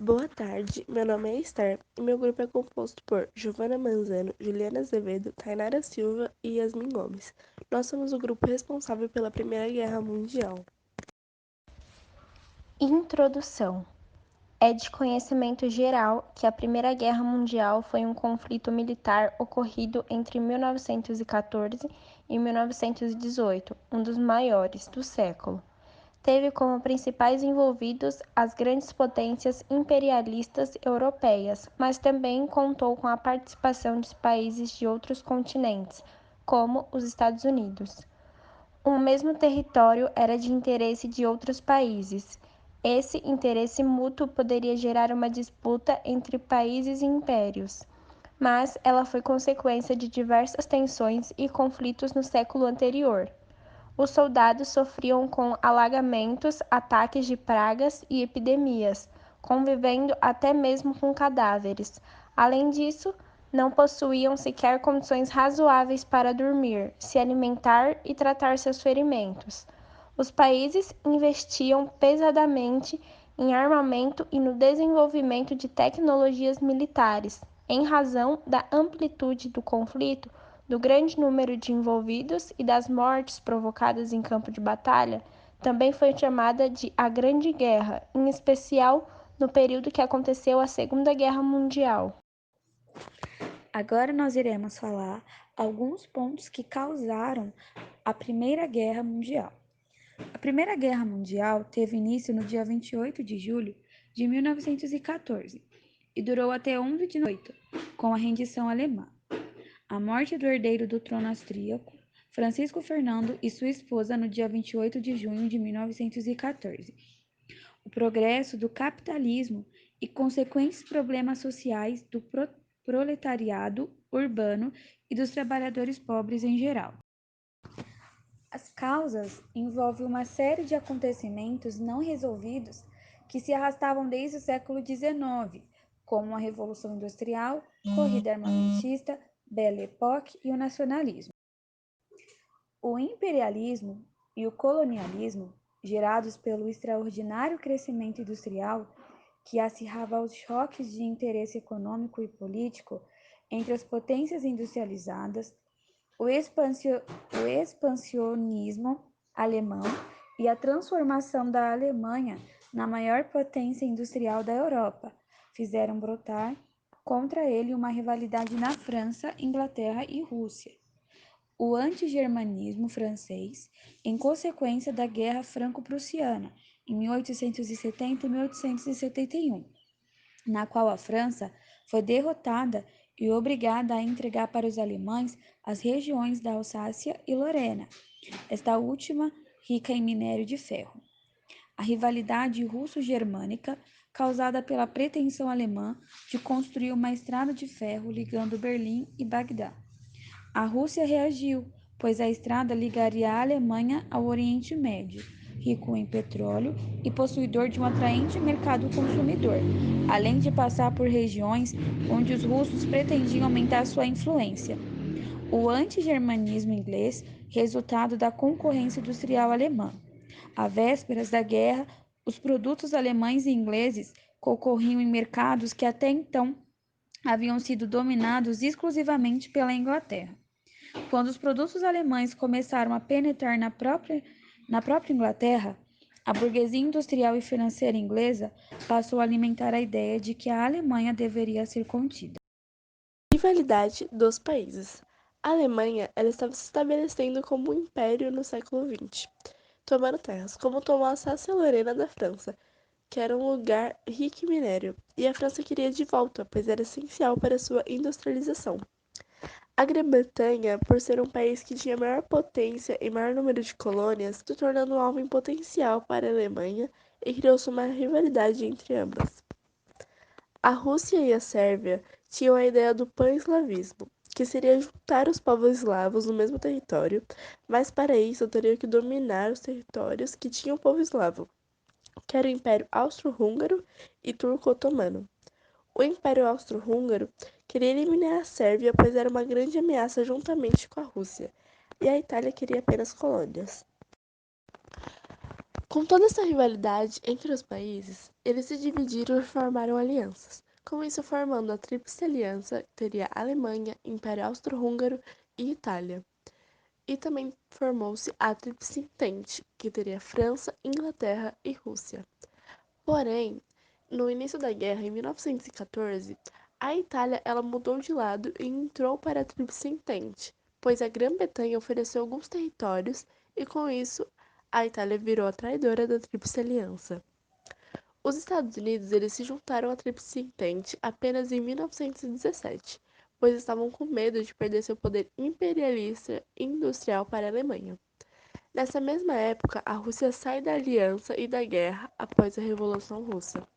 Boa tarde, meu nome é Esther e meu grupo é composto por Giovana Manzano, Juliana Azevedo, Tainara Silva e Yasmin Gomes. Nós somos o grupo responsável pela Primeira Guerra Mundial. Introdução. É de conhecimento geral que a Primeira Guerra Mundial foi um conflito militar ocorrido entre 1914 e 1918, um dos maiores do século. Teve como principais envolvidos as grandes potências imperialistas europeias, mas também contou com a participação de países de outros continentes, como os Estados Unidos. O mesmo território era de interesse de outros países. Esse interesse mútuo poderia gerar uma disputa entre países e impérios, mas ela foi consequência de diversas tensões e conflitos no século anterior. Os soldados sofriam com alagamentos, ataques de pragas e epidemias, convivendo até mesmo com cadáveres. Além disso, não possuíam sequer condições razoáveis para dormir, se alimentar e tratar seus ferimentos. Os países investiam pesadamente em armamento e no desenvolvimento de tecnologias militares. Em razão da amplitude do conflito, do grande número de envolvidos e das mortes provocadas em campo de batalha, também foi chamada de a Grande Guerra, em especial no período que aconteceu a Segunda Guerra Mundial. Agora nós iremos falar alguns pontos que causaram a Primeira Guerra Mundial. A Primeira Guerra Mundial teve início no dia 28 de julho de 1914 e durou até 11 de noite, com a rendição alemã. A morte do herdeiro do trono austríaco, Francisco Fernando, e sua esposa no dia 28 de junho de 1914. O progresso do capitalismo e consequentes problemas sociais do proletariado urbano e dos trabalhadores pobres em geral. As causas envolvem uma série de acontecimentos não resolvidos que se arrastavam desde o século XIX, como a Revolução Industrial, corrida armamentista, Belle Époque e o nacionalismo. O imperialismo e o colonialismo, gerados pelo extraordinário crescimento industrial, que acirrava aos choques de interesse econômico e político entre as potências industrializadas, o expansionismo alemão e a transformação da Alemanha na maior potência industrial da Europa fizeram brotar contra ele uma rivalidade na França, Inglaterra e Rússia. O antigermanismo francês, em consequência da Guerra Franco-Prussiana, em 1870 e 1871, na qual a França foi derrotada e obrigada a entregar para os alemães as regiões da Alsácia e Lorena, esta última rica em minério de ferro. A rivalidade russo-germânica, causada pela pretensão alemã de construir uma estrada de ferro ligando Berlim e Bagdá. A Rússia reagiu, pois a estrada ligaria a Alemanha ao Oriente Médio, rico em petróleo e possuidor de um atraente mercado consumidor, além de passar por regiões onde os russos pretendiam aumentar sua influência. O antigermanismo inglês, resultado da concorrência industrial alemã. À vésperas da guerra, os produtos alemães e ingleses concorriam em mercados que até então haviam sido dominados exclusivamente pela Inglaterra. Quando os produtos alemães começaram a penetrar na própria Inglaterra, a burguesia industrial e financeira inglesa passou a alimentar a ideia de que a Alemanha deveria ser contida. Rivalidade dos países. A Alemanha ela estava se estabelecendo como um império no século XX, tomando terras, como tomou a Alsácia-Lorena da França, que era um lugar rico em minério, e a França queria de volta, pois era essencial para sua industrialização. A Grã-Bretanha, por ser um país que tinha maior potência e maior número de colônias, se tornando um alvo em potencial para a Alemanha e criou-se uma rivalidade entre ambas. A Rússia e a Sérvia tinham a ideia do pan-eslavismo, que seria juntar os povos eslavos no mesmo território, mas para isso teriam que dominar os territórios que tinham o povo eslavo, que era o Império Austro-Húngaro e Turco-Otomano. O Império Austro-Húngaro queria eliminar a Sérvia, pois era uma grande ameaça juntamente com a Rússia, e a Itália queria apenas colônias. Com toda essa rivalidade entre os países, eles se dividiram e formaram alianças. Com isso, formando a Tríplice Aliança, que teria Alemanha, Império Austro-Húngaro e Itália. E também formou-se a Tríplice Entente, que teria França, Inglaterra e Rússia. Porém, no início da guerra, em 1914, a Itália ela mudou de lado e entrou para a Tríplice Entente, pois a Grã-Bretanha ofereceu alguns territórios e, com isso, a Itália virou a traidora da Tríplice Aliança. Os Estados Unidos eles se juntaram à Tríplice Entente apenas em 1917, pois estavam com medo de perder seu poder imperialista e industrial para a Alemanha. Nessa mesma época, a Rússia sai da aliança e da guerra após a Revolução Russa.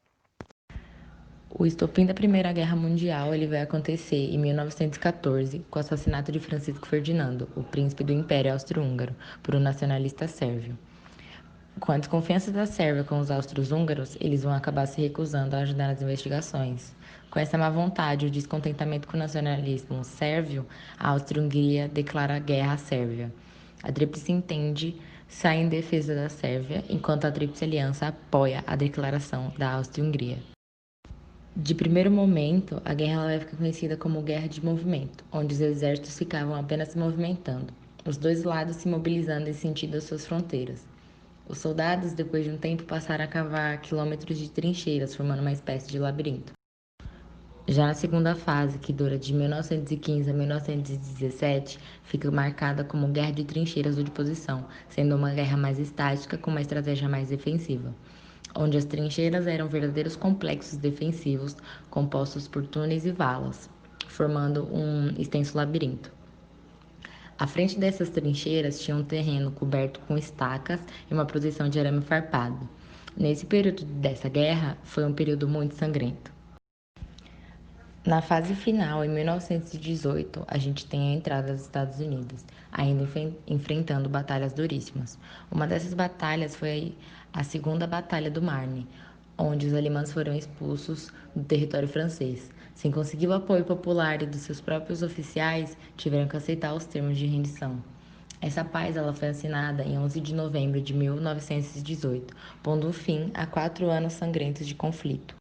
O estopim da Primeira Guerra Mundial ele vai acontecer em 1914, com o assassinato de Francisco Ferdinando, o príncipe do Império Austro-Húngaro, por um nacionalista sérvio. Com a desconfiança da Sérvia com os austro-húngaros, eles vão acabar se recusando a ajudar nas investigações. Com essa má vontade e o descontentamento com o nacionalismo sérvio, a Áustria-Hungria declara guerra à Sérvia. A Tríplice Entente sai em defesa da Sérvia, enquanto a Tríplice Aliança apoia a declaração da Áustria-Hungria. De primeiro momento, a guerra vai ficar conhecida como Guerra de Movimento, onde os exércitos ficavam apenas se movimentando, os dois lados se mobilizando em sentido às suas fronteiras. Os soldados, depois de um tempo, passaram a cavar quilômetros de trincheiras, formando uma espécie de labirinto. Já na segunda fase, que dura de 1915 a 1917, fica marcada como Guerra de Trincheiras ou de Posição, sendo uma guerra mais estática com uma estratégia mais defensiva, onde as trincheiras eram verdadeiros complexos defensivos compostos por túneis e valas, formando um extenso labirinto. À frente dessas trincheiras tinha um terreno coberto com estacas e uma proteção de arame farpado. Nesse período dessa guerra, foi um período muito sangrento. Na fase final, em 1918, a gente tem a entrada dos Estados Unidos, ainda enfrentando batalhas duríssimas. Uma dessas batalhas foi a Segunda Batalha do Marne, onde os alemães foram expulsos do território francês. Sem conseguir o apoio popular e dos seus próprios oficiais, tiveram que aceitar os termos de rendição. Essa paz ela foi assinada em 11 de novembro de 1918, pondo fim a 4 anos sangrentos de conflito.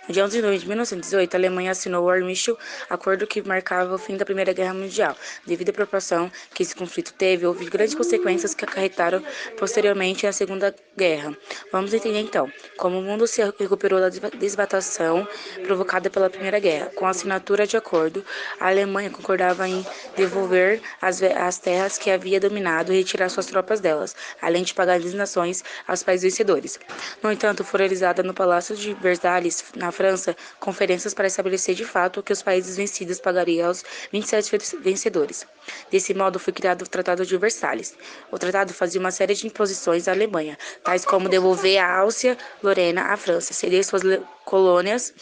No dia 11 de novembro de 1918, a Alemanha assinou o Armistice, acordo que marcava o fim da Primeira Guerra Mundial. Devido à proporção que esse conflito teve, houve grandes consequências que acarretaram posteriormente na Segunda Guerra. Vamos entender então como o mundo se recuperou da devastação provocada pela Primeira Guerra. Com a assinatura de acordo, a Alemanha concordava em devolver as terras que havia dominado e retirar suas tropas delas, além de pagar indenizações aos países vencedores. No entanto, foi realizada no Palácio de Versalhes, na França, conferências para estabelecer de fato que os países vencidos pagariam aos 27 vencedores. Desse modo, foi criado o Tratado de Versalhes. O tratado fazia uma série de imposições à Alemanha, tais como devolver a Áustria-Lorena à França, ceder suas colônias,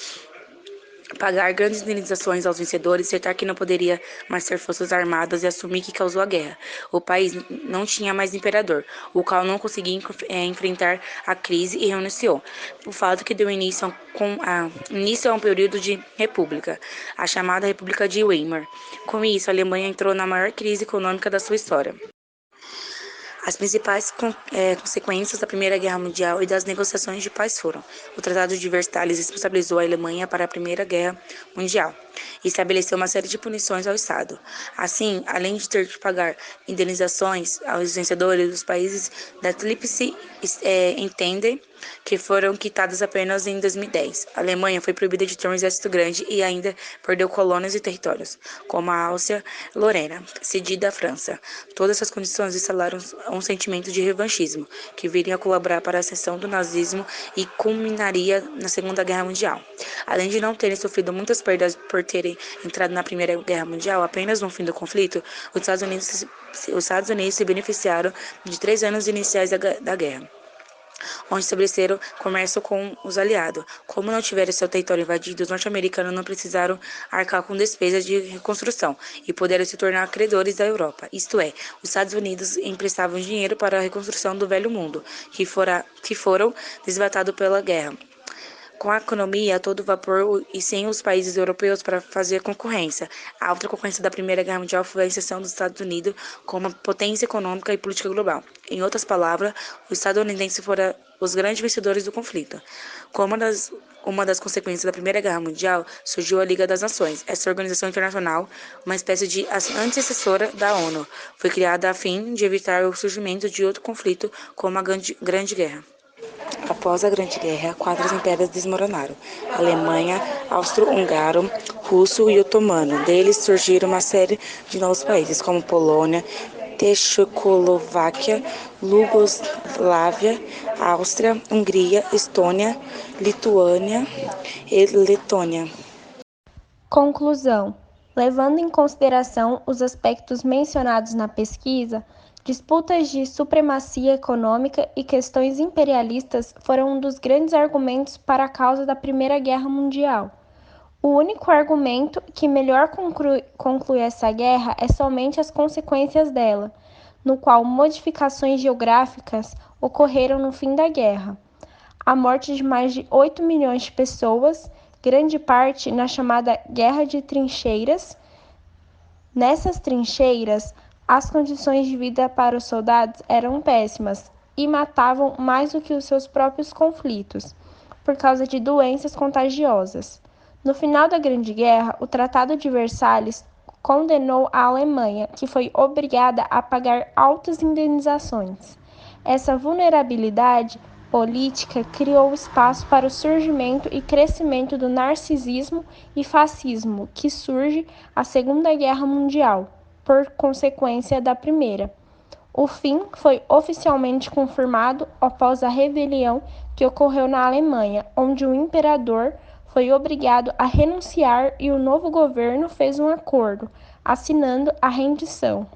pagar grandes indenizações aos vencedores, acertar que não poderia mais ter forças armadas e assumir que causou a guerra. O país não tinha mais imperador, o qual não conseguia enfrentar a crise e renunciou. O fato que deu início a um período de república, a chamada República de Weimar. Com isso, a Alemanha entrou na maior crise econômica da sua história. As principais consequências da Primeira Guerra Mundial e das negociações de paz foram: o Tratado de Versalhes responsabilizou a Alemanha para a Primeira Guerra Mundial e estabeleceu uma série de punições ao Estado. Assim, além de ter de pagar indenizações aos vencedores, os países da Tríplice Entente, que foram quitadas apenas em 2010. A Alemanha foi proibida de ter um exército grande e ainda perdeu colônias e territórios, como a Áustria-Lorena, cedida à França. Todas essas condições instalaram um sentimento de revanchismo, que viria a colaborar para a ascensão do nazismo e culminaria na Segunda Guerra Mundial. Além de não terem sofrido muitas perdas por terem entrado na Primeira Guerra Mundial, apenas no fim do conflito, os Estados Unidos se beneficiaram de 3 anos iniciais da guerra, onde estabeleceram comércio com os aliados. Como não tiveram seu território invadido, os norte-americanos não precisaram arcar com despesas de reconstrução e puderam se tornar credores da Europa. Isto é, os Estados Unidos emprestavam dinheiro para a reconstrução do Velho Mundo, que foram desvatados pela guerra. com a economia a todo vapor e sem os países europeus para fazer concorrência. A alta concorrência da Primeira Guerra Mundial foi a inserção dos Estados Unidos como uma potência econômica e política global. Em outras palavras, os estadunidenses foram os grandes vencedores do conflito. Como uma das consequências da Primeira Guerra Mundial, surgiu a Liga das Nações. Essa organização internacional, uma espécie de antecessora da ONU, foi criada a fim de evitar o surgimento de outro conflito como a Grande Guerra. Após a Grande Guerra, 4 impérios desmoronaram: Alemanha, Austro-Húngaro, Russo e Otomano. Deles surgiram uma série de novos países, como Polônia, Tchecoslováquia, Iugoslávia, Áustria, Hungria, Estônia, Lituânia e Letônia. Conclusão: levando em consideração os aspectos mencionados na pesquisa, disputas de supremacia econômica e questões imperialistas foram um dos grandes argumentos para a causa da Primeira Guerra Mundial. O único argumento que melhor conclui essa guerra é somente as consequências dela, no qual modificações geográficas ocorreram no fim da guerra. A morte de mais de 8 milhões de pessoas, grande parte na chamada Guerra de Trincheiras. Nessas trincheiras, as condições de vida para os soldados eram péssimas e matavam mais do que os seus próprios conflitos, por causa de doenças contagiosas. No final da Grande Guerra, o Tratado de Versalhes condenou a Alemanha, que foi obrigada a pagar altas indenizações. Essa vulnerabilidade política criou espaço para o surgimento e crescimento do narcisismo e fascismo, que surge a Segunda Guerra Mundial, por consequência da Primeira. O fim foi oficialmente confirmado após a rebelião que ocorreu na Alemanha, onde o imperador foi obrigado a renunciar e o novo governo fez um acordo, assinando a rendição.